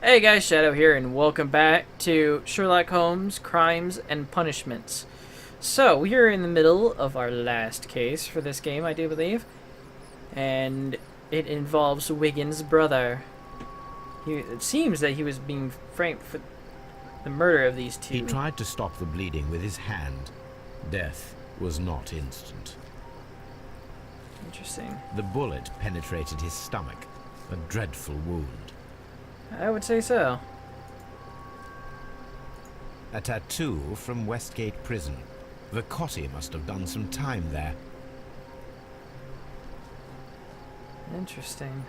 Hey guys, Shadow here, and welcome back to Sherlock Holmes Crimes and Punishments. So, we are in the middle of our last case for this game, I do believe. And it involves Wiggins' brother. It seems that he was being framed for the murder of these two. He tried to stop the bleeding with his hand. Death was not instant. Interesting. The bullet penetrated his stomach, a dreadful wound. I would say so. A tattoo from Westgate Prison. Vicotti must have done some time there. Interesting.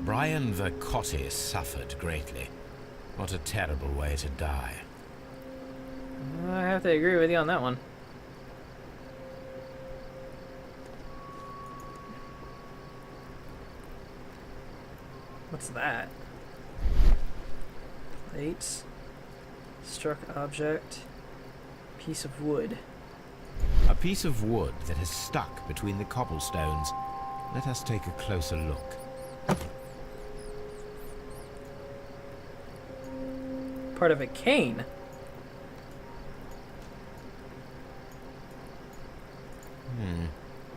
Brian Vicotti suffered greatly. What a terrible way to die. I have to agree with you on that one. What's that? Plates. Struck object. Piece of wood. A piece of wood that has stuck between the cobblestones. Let us take a closer look. Part of a cane.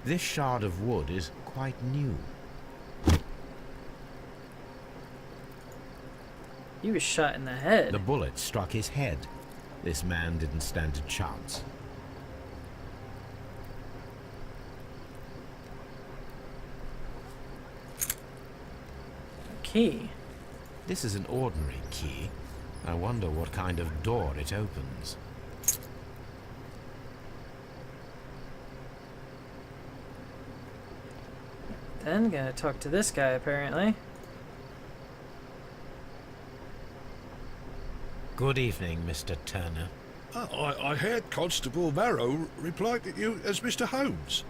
This shard of wood is quite new. He was shot in the head. The bullet struck his head. This man didn't stand a chance. A key. This is an ordinary key. I wonder what kind of door it opens. Then gotta talk to this guy apparently. Good evening, Mr. Turner. I heard Constable Marrow reply to you as Mr. Holmes.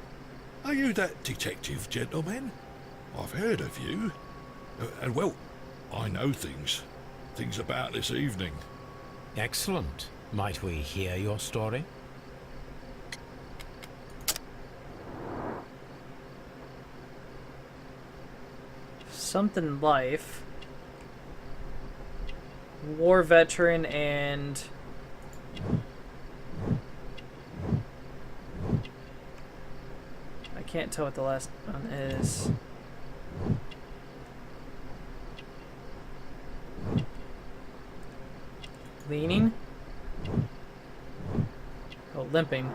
Are you that detective, gentleman? I've heard of you. And well, I know things about this evening. Excellent. Might we hear your story? Something life. War veteran and I can't tell what the last one is. Leaning? Oh, limping.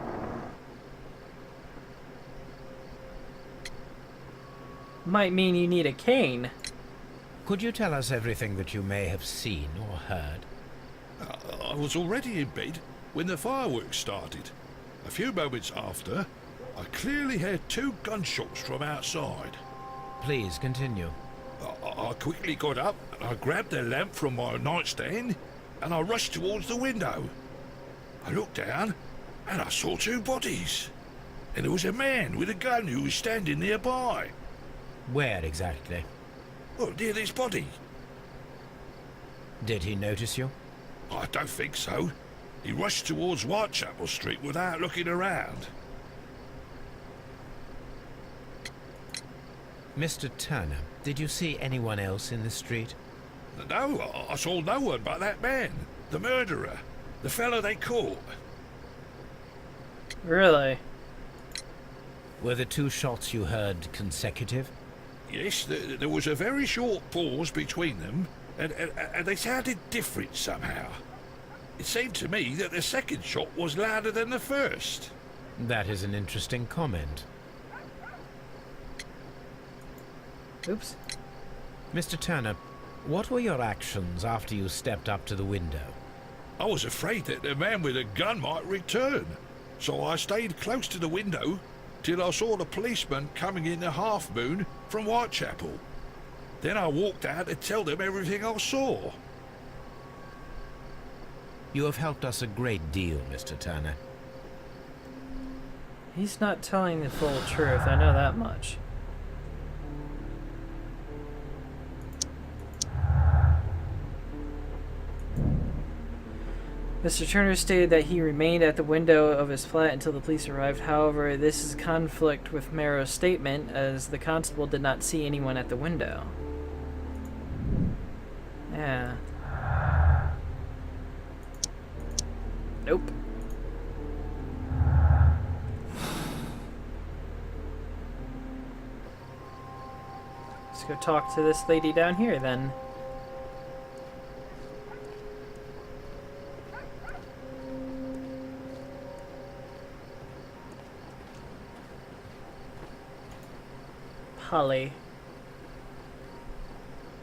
Might mean you need a cane. Could you tell us everything that you may have seen or heard? I was already in bed when the fireworks started. A few moments after, I clearly heard two gunshots from outside. Please continue. I quickly got up and I grabbed the lamp from my nightstand and I rushed towards the window. I looked down and I saw two bodies. And there was a man with a gun who was standing nearby. Where exactly? Well, near this body. Did he notice you? I don't think so. He rushed towards Whitechapel Street without looking around. Mr. Turner, did you see anyone else in the street? No, I saw no one but that man, the murderer, the fellow they caught. Really? Were the two shots you heard consecutive? Yes, there was a very short pause between them, and they sounded different somehow. It seemed to me that the second shot was louder than the first. That is an interesting comment. Oops. Mr. Turner, what were your actions after you stepped up to the window? I was afraid that the man with a gun might return, so I stayed close to the window till I saw the policeman coming in the half-moon from Whitechapel. Then I walked out to tell them everything I saw. You have helped us a great deal, Mr. Turner. He's not telling the full truth, I know that much. Mr. Turner stated that he remained at the window of his flat until the police arrived. However, this is conflict with Marrow's statement, as the constable did not see anyone at the window. Yeah. Nope. Let's go talk to this lady down here then. Holly.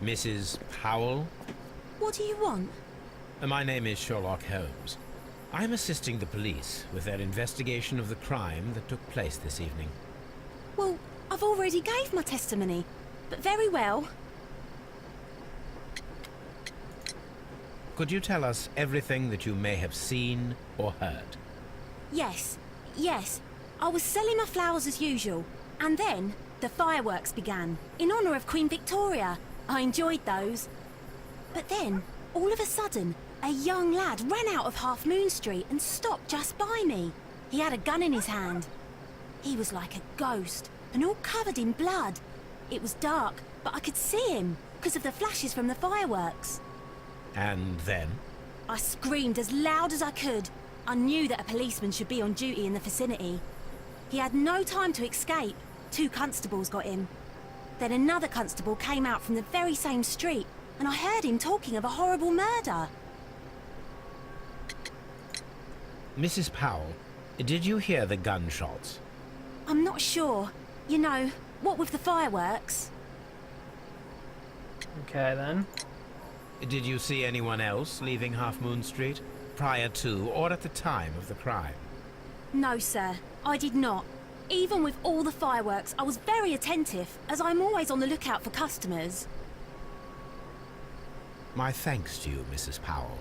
Mrs. Powell? What do you want? My name is Sherlock Holmes. I'm assisting the police with their investigation of the crime that took place this evening. Well, I've already gave my testimony, but very well. Could you tell us everything that you may have seen or heard? Yes. I was selling my flowers as usual, and then the fireworks began, in honour of Queen Victoria. I enjoyed those. But then, all of a sudden, a young lad ran out of Half Moon Street and stopped just by me. He had a gun in his hand. He was like a ghost, and all covered in blood. It was dark, but I could see him, because of the flashes from the fireworks. And then? I screamed as loud as I could. I knew that a policeman should be on duty in the vicinity. He had no time to escape. 2 constables got him. Then another constable came out from the very same street, and I heard him talking of a horrible murder. Mrs. Powell, did you hear the gunshots? I'm not sure. You know, what with the fireworks? Okay then. Did you see anyone else leaving Half Moon Street prior to or at the time of the crime? No, sir, I did not. Even with all the fireworks, I was very attentive, as I'm always on the lookout for customers. My thanks to you, Mrs. Powell.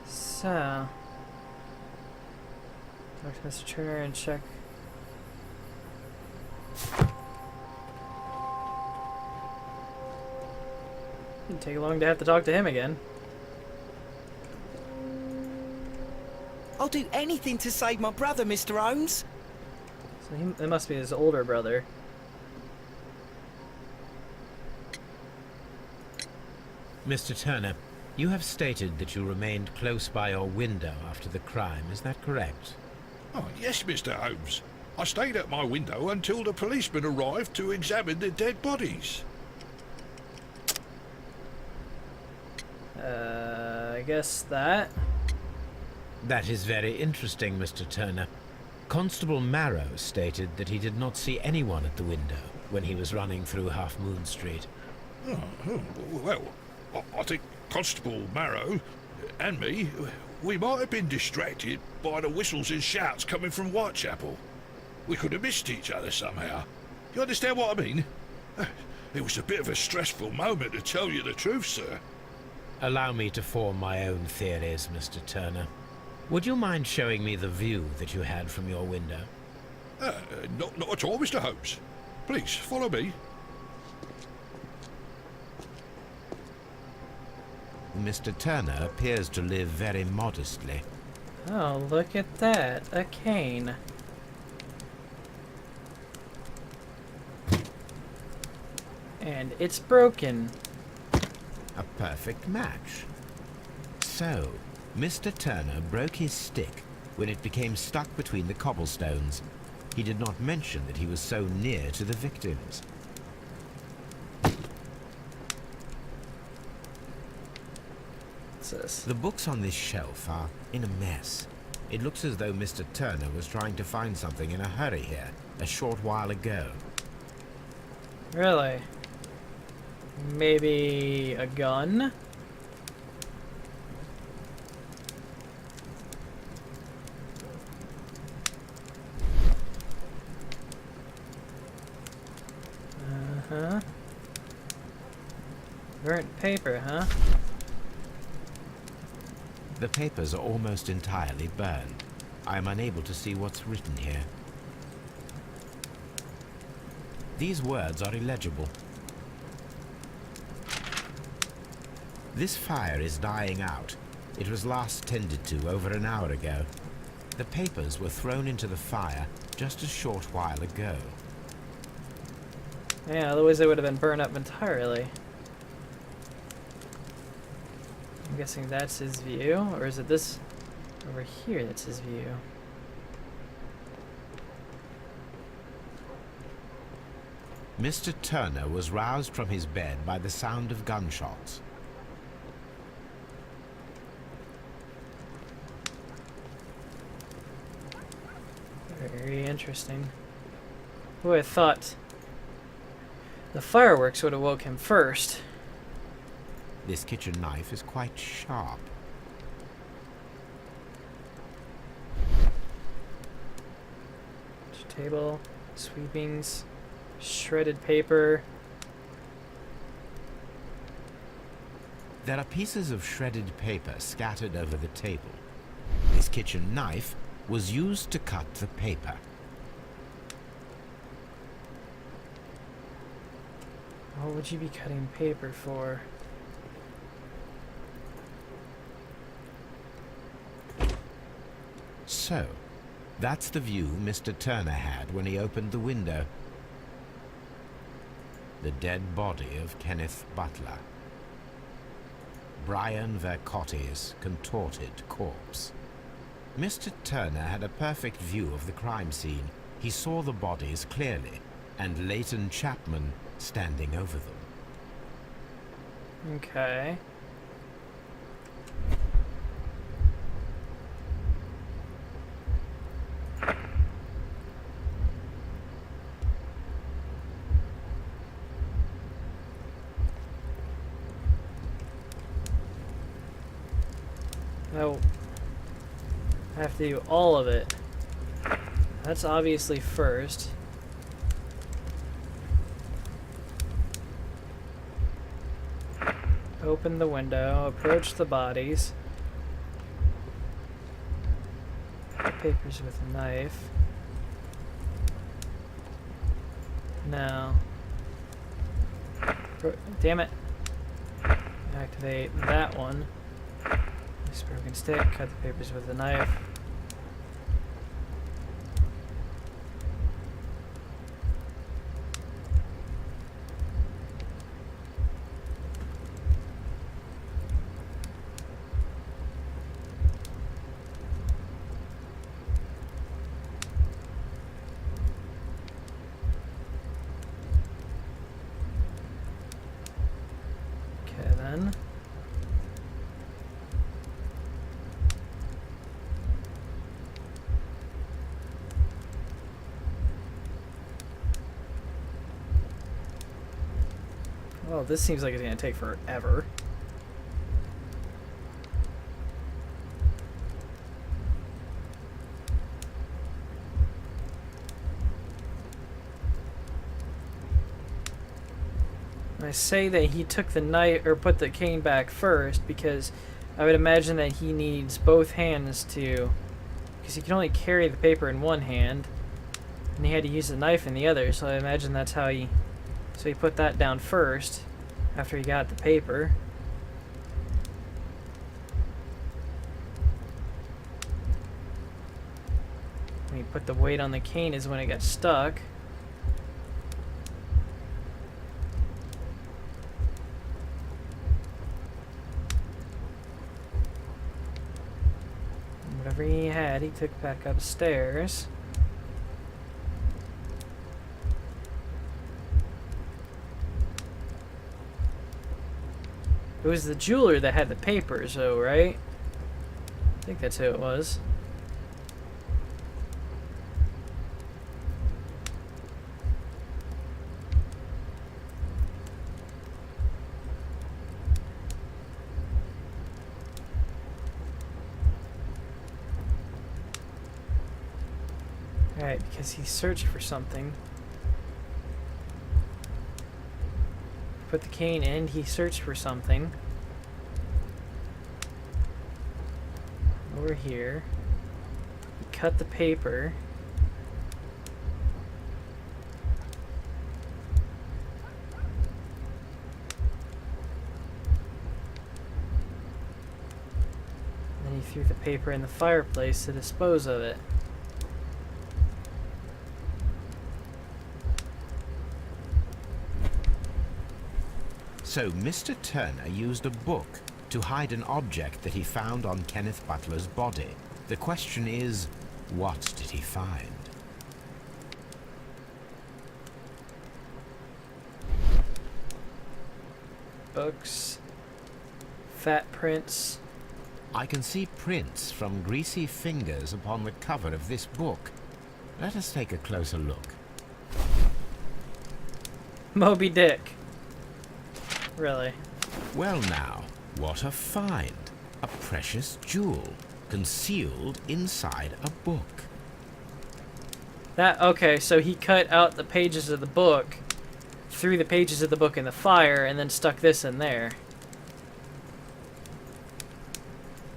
So, talk to Mr. Turner and check. Didn't take long to have to talk to him again. I'll do anything to save my brother, Mr. Holmes. So it must be his older brother. Mr. Turner, you have stated that you remained close by your window after the crime, is that correct? Oh, yes, Mr. Holmes. I stayed at my window until the policeman arrived to examine the dead bodies. I guess that. That is very interesting, Mr. Turner. Constable Marrow stated that he did not see anyone at the window when he was running through Half Moon Street. Well, I think Constable Marrow and me, we might have been distracted by the whistles and shouts coming from Whitechapel. We could have missed each other somehow. You understand what I mean? It was a bit of a stressful moment, to tell you the truth, sir. Allow me to form my own theories, Mr. Turner. Would you mind showing me the view that you had from your window? Not at all, Mr. Holmes. Please, follow me. Mr. Turner appears to live very modestly. Oh, look at that. A cane. And it's broken. A perfect match. So, Mr. Turner broke his stick when it became stuck between the cobblestones. He did not mention that he was so near to the victims. What's this? The books on this shelf are in a mess. It looks as though Mr. Turner was trying to find something in a hurry here a short while ago. Really? Maybe a gun? Uh-huh. Burnt paper, huh? The papers are almost entirely burned. I am unable to see what's written here. These words are illegible. This fire is dying out. It was last tended to over an hour ago. The papers were thrown into the fire just a short while ago. Yeah, otherwise they would have been burned up entirely. I'm guessing that's his view, or is it this over here that's his view? Mr. Turner was roused from his bed by the sound of gunshots. Very interesting. Who would have thought the fireworks would have woke him first? This kitchen knife is quite sharp. Table, sweepings, shredded paper. There are pieces of shredded paper scattered over the table. This kitchen knife was used to cut the paper. What would you be cutting paper for? So, that's the view Mr. Turner had when he opened the window. The dead body of Kenneth Butler. Brian Vercotti's contorted corpse. Mr. Turner had a perfect view of the crime scene. He saw the bodies clearly, and Layton Chapman standing over them. Okay. Oh. I have to do all of it. That's obviously first. Open the window, approach the bodies. Cut papers with a knife. No. Damn it. Activate that one. This broken stick, cut the papers with a knife. Okay then. Well, this seems like it's gonna take forever. I say that he took the knife or put the cane back first because I would imagine that he needs both hands to, because he can only carry the paper in one hand, and he had to use the knife in the other. So I imagine that's how he. So he put that down first after he got the paper. When he put the weight on the cane is when it got stuck. And whatever he had, he took back upstairs. It was the jeweler that had the papers, though, right? I think that's who it was. Alright, because he searched for something. Put the cane in, he searched for something. Over here. He cut the paper. through the paper in the fireplace to dispose of it. So Mr. Turner used a book to hide an object that he found on Kenneth Butler's body. The question is, what did he find? Books. Fat prints. I can see prints from greasy fingers upon the cover of this book. Let us take a closer look. Moby Dick. Really? Well now, what a find. A precious jewel, concealed inside a book. Okay, so he cut out the pages of the book, threw the pages of the book in the fire, and then stuck this in there.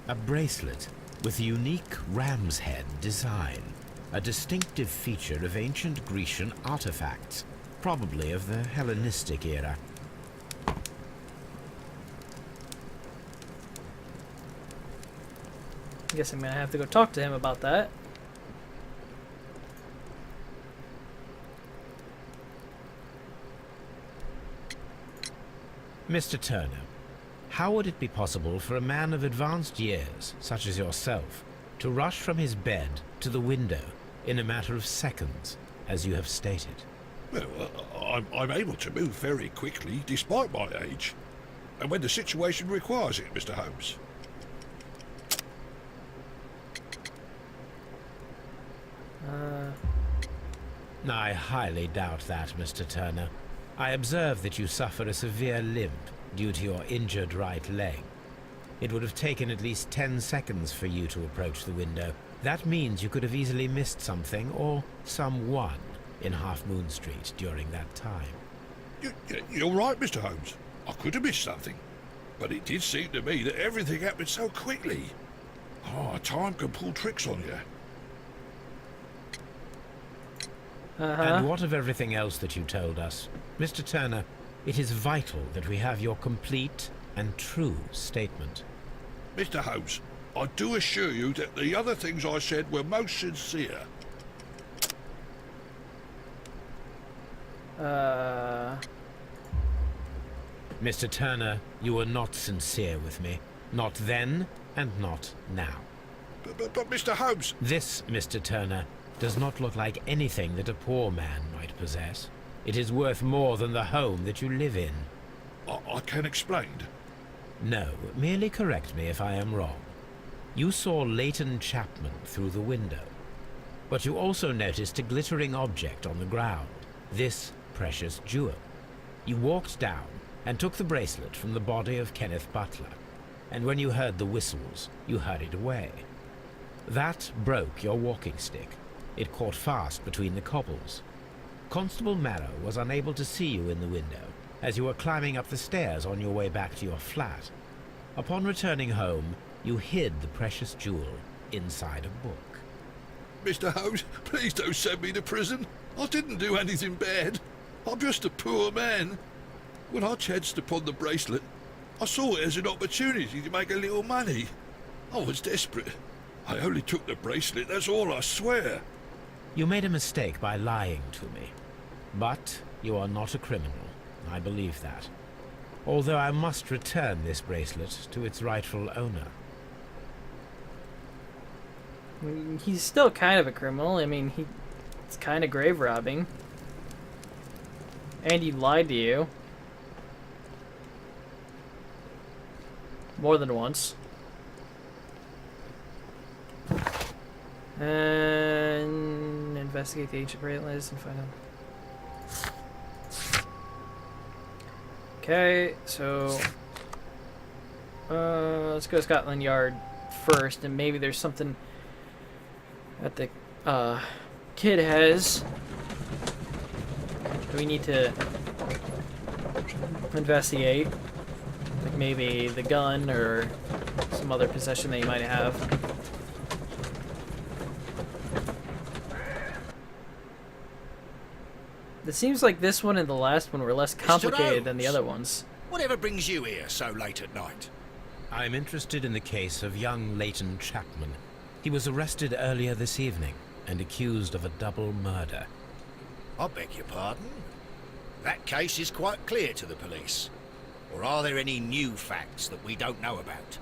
A bracelet with a unique ram's head design, a distinctive feature of ancient Grecian artifacts, probably of the Hellenistic era. I guess I'm gonna have to go talk to him about that. Mr. Turner, how would it be possible for a man of advanced years, such as yourself, to rush from his bed to the window in a matter of seconds, as you have stated? Well, I'm able to move very quickly, despite my age. And when the situation requires it, Mr. Holmes. I highly doubt that, Mr. Turner. I observe that you suffer a severe limp due to your injured right leg. It would have taken at least 10 seconds for you to approach the window. That means you could have easily missed something or someone in Half Moon Street during that time. You're right, Mr. Holmes. I could have missed something. But it did seem to me that everything happened so quickly. Oh, time can pull tricks on you. And what of everything else that you told us? Mr. Turner, it is vital that we have your complete and true statement. Mr. Holmes, I do assure you that the other things I said were most sincere. Mr. Turner, you were not sincere with me. Not then, and not now. But Mr. Holmes... This, Mr. Turner, does not look like anything that a poor man might possess. It is worth more than the home that you live in. I can explain. No, merely correct me if I am wrong. You saw Layton Chapman through the window, but you also noticed a glittering object on the ground, this precious jewel. You walked down and took the bracelet from the body of Kenneth Butler, and when you heard the whistles, you hurried away. That broke your walking stick. It caught fast between the cobbles. Constable Marrow was unable to see you in the window as you were climbing up the stairs on your way back to your flat. Upon returning home, you hid the precious jewel inside a book. Mr. Holmes, please don't send me to prison. I didn't do anything bad. I'm just a poor man. When I chanced upon the bracelet, I saw it as an opportunity to make a little money. I was desperate. I only took the bracelet, that's all, I swear. You made a mistake by lying to me. But you are not a criminal. I believe that. Although I must return this bracelet to its rightful owner. He's still kind of a criminal. I mean, it's kind of grave robbing. And he lied to you. More than once. And investigate the ancient bracelets and find out. Okay, so let's go to Scotland Yard first, and maybe there's something that the kid has that we need to investigate, like maybe the gun or some other possession that he might have. It seems like this one and the last one were less complicated than the other ones. Whatever brings you here so late at night? I'm interested in the case of young Layton Chapman. He was arrested earlier this evening and accused of a double murder. I beg your pardon? That case is quite clear to the police. Or are there any new facts that we don't know about?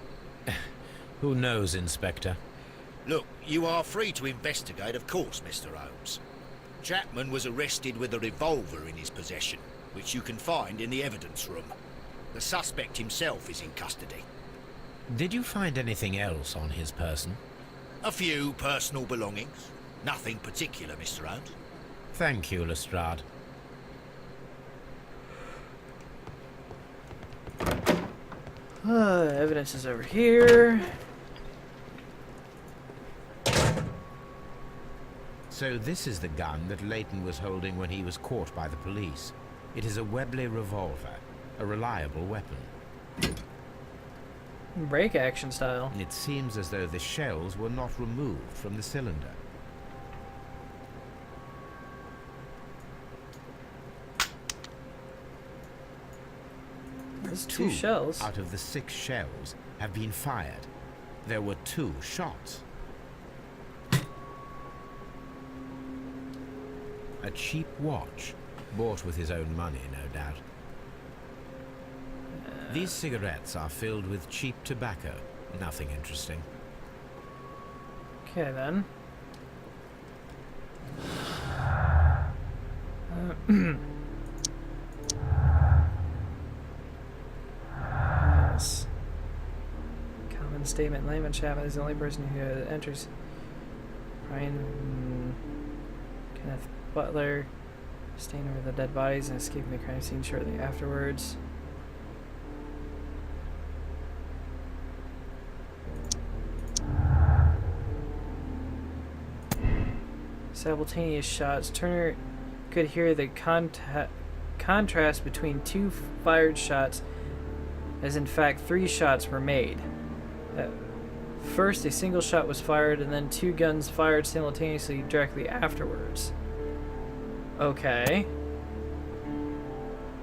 Who knows, Inspector? Look, you are free to investigate, of course, Mr. Holmes. Chapman was arrested with a revolver in his possession, which you can find in the evidence room. The suspect himself is in custody. Did you find anything else on his person? A few personal belongings. Nothing particular, Mr. Holmes. Thank you, Lestrade. Evidence is over here. So this is the gun that Layton was holding when he was caught by the police. It is a Webley revolver, a reliable weapon. Break action style. It seems as though the shells were not removed from the cylinder. There's two shells. Out of the 6 shells have been fired. There were 2 shots. A cheap watch, bought with his own money, no doubt. These cigarettes are filled with cheap tobacco. Nothing interesting. Okay then. Yes. Common statement. Layton Chapman is the only person who enters. Brian Kenneth Butler staying over the dead bodies and escaping the crime scene shortly afterwards. Simultaneous shots. Turner could hear the contrast between 2 fired shots, as in fact 3 shots were made. First, a single shot was fired, and then 2 guns fired simultaneously directly afterwards. Okay.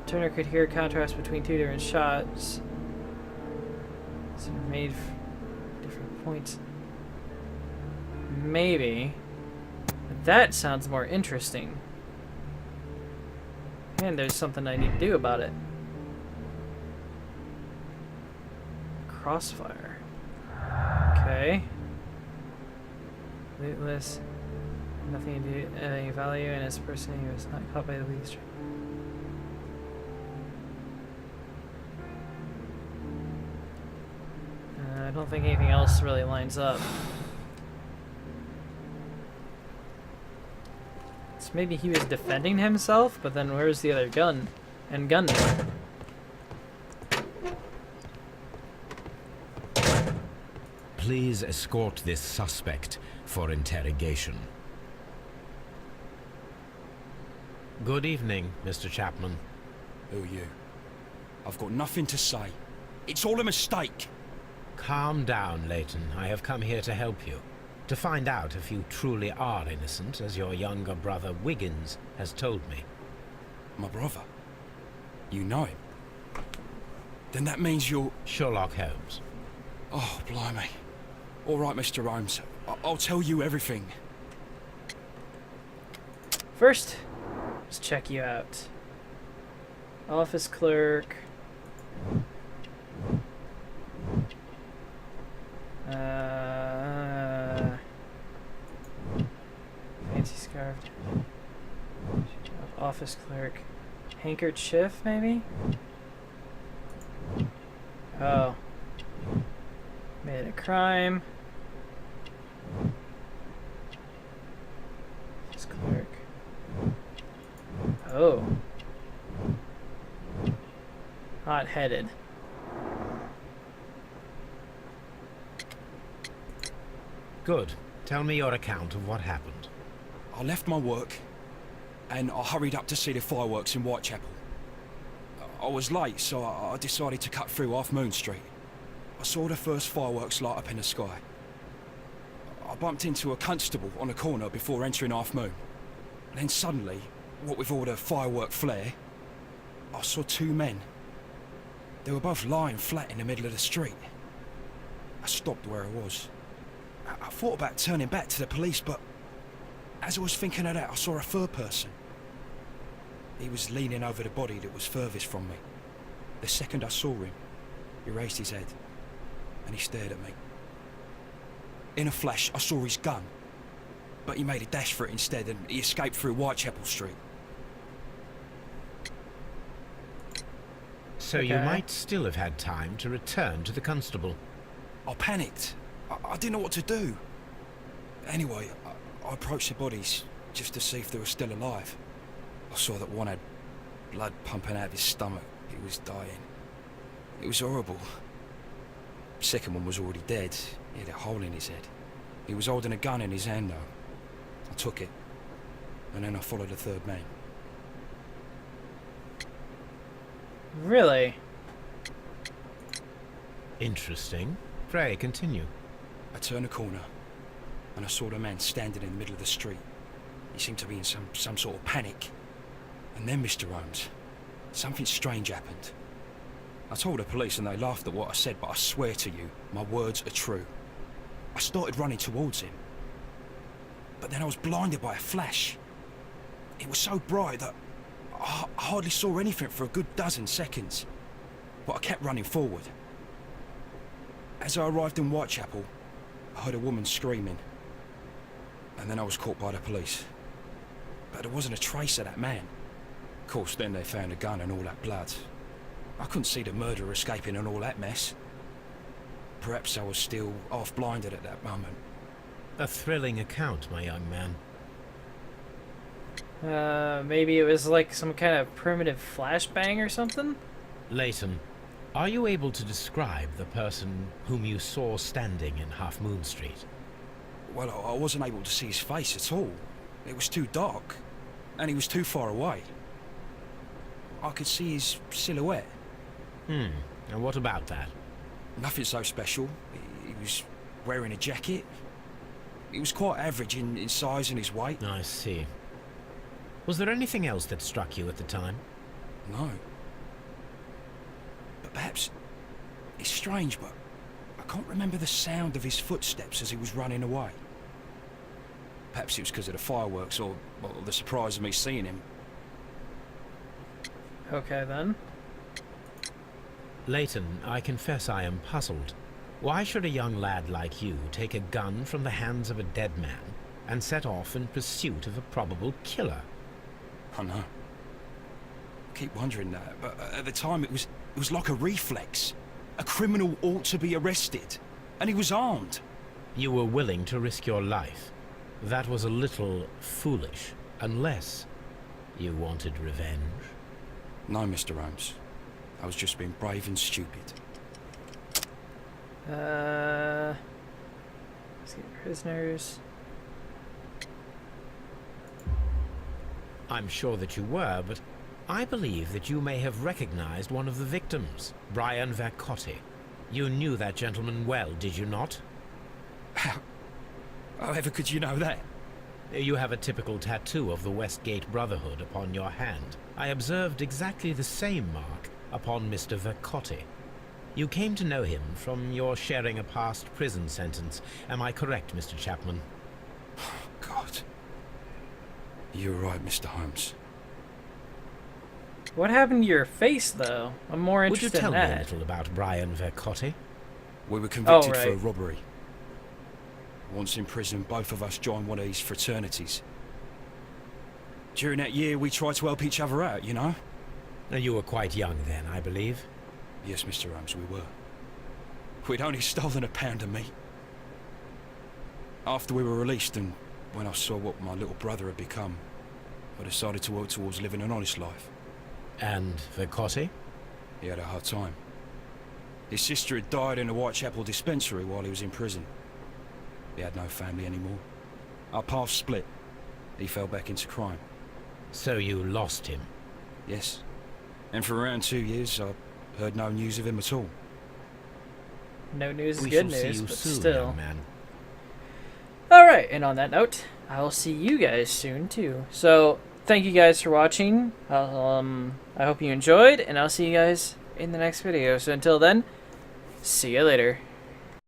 Turner could hear contrast between 2 different shots. So made different points. Maybe. But that sounds more interesting. And there's something I need to do about it. Crossfire. Okay. Lootless. Nothing to do any value, and as a person who was not caught by the police. I don't think anything else really lines up. So maybe he was defending himself, but then where's the other gun? And gunman? Please escort this suspect for interrogation. Good evening, Mr. Chapman. Who are you? I've got nothing to say. It's all a mistake. Calm down, Layton. I have come here to help you. To find out if you truly are innocent, as your younger brother Wiggins has told me. My brother? You know him? Then that means you're... Sherlock Holmes. Oh, blimey. All right, Mr. Holmes. I'll tell you everything. First, let's check you out. Office clerk. Fancy scarf. Office clerk. Handkerchief, maybe? Oh. Made a crime. Office clerk. Oh. Hot-headed. Good. Tell me your account of what happened. I left my work, and I hurried up to see the fireworks in Whitechapel. I was late, so I decided to cut through Half Moon Street. I saw the first fireworks light up in the sky. I bumped into a constable on a corner before entering Half Moon. Then suddenly, what with all the firework flare, I saw 2 men. They were both lying flat in the middle of the street. I stopped where I was. I thought about turning back to the police, but as I was thinking of that, I saw a third person. He was leaning over the body that was furthest from me. The second I saw him, he raised his head and he stared at me. In a flash, I saw his gun, but he made a dash for it instead and he escaped through Whitechapel Street. So you might still have had time to return to the constable. I panicked. I didn't know what to do. Anyway, I approached the bodies just to see if they were still alive. I saw that one had blood pumping out of his stomach. He was dying. It was horrible. The second one was already dead. He had a hole in his head. He was holding a gun in his hand though. I took it, and then I followed the third man. Really? Interesting. Pray, continue. I turned a corner, and I saw the man standing in the middle of the street. He seemed to be in some sort of panic. And then, Mr. Holmes, something strange happened. I told the police and they laughed at what I said, but I swear to you, my words are true. I started running towards him. But then I was blinded by a flash. It was so bright that I hardly saw anything for a good dozen seconds. But I kept running forward. As I arrived in Whitechapel, I heard a woman screaming. And then I was caught by the police. But there wasn't a trace of that man. Of course, then they found a gun and all that blood. I couldn't see the murderer escaping and all that mess. Perhaps I was still half-blinded at that moment. A thrilling account, my young man. Maybe it was like some kind of primitive flashbang or something? Layton, are you able to describe the person whom you saw standing in Half Moon Street? Well, I wasn't able to see his face at all. It was too dark, and he was too far away. I could see his silhouette. And what about that? Nothing so special. He was wearing a jacket. He was quite average in size and his weight. I see. Was there anything else that struck you at the time? No. But perhaps it's strange, but I can't remember the sound of his footsteps as he was running away. Perhaps it was because of the fireworks or the surprise of me seeing him. Okay, then. Layton, I confess I am puzzled. Why should a young lad like you take a gun from the hands of a dead man and set off in pursuit of a probable killer? I know. I keep wondering that, but at the time it was like a reflex. A criminal ought to be arrested, and he was armed. You were willing to risk your life. That was a little foolish, unless you wanted revenge. No, Mr. Holmes. I was just being brave and stupid. Let's get prisoners. I'm sure that you were, but I believe that you may have recognized one of the victims, Brian Vercotti. You knew that gentleman well, did you not? However could you know that? You have a typical tattoo of the Westgate Brotherhood upon your hand. I observed exactly the same mark upon Mr. Vercotti. You came to know him from your sharing a past prison sentence. Am I correct, Mr. Chapman? God. You're right, Mr. Holmes. What happened to your face, though? I'm more Would you interested tell in me a that. little about Brian Vercotti? We were convicted right. for a robbery. Once in prison, both of us joined one of these fraternities. During that year, we tried to help each other out, you know? You were quite young then, I believe. Yes, Mr. Holmes, we were. We'd only stolen a pound of meat. After we were released, and when I saw what my little brother had become, I decided to work towards living an honest life. And Vercotti? He had a hard time. His sister had died in a Whitechapel dispensary while he was in prison. He had no family anymore. Our paths split. He fell back into crime. So you lost him? Yes. And for around 2 years, I heard no news of him at all. No news is We good shall see news, you but soon, still. young man. Alright, and on that note, I will see you guys soon, too. So, thank you guys for watching. I hope you enjoyed, and I'll see you guys in the next video. So until then, see you later.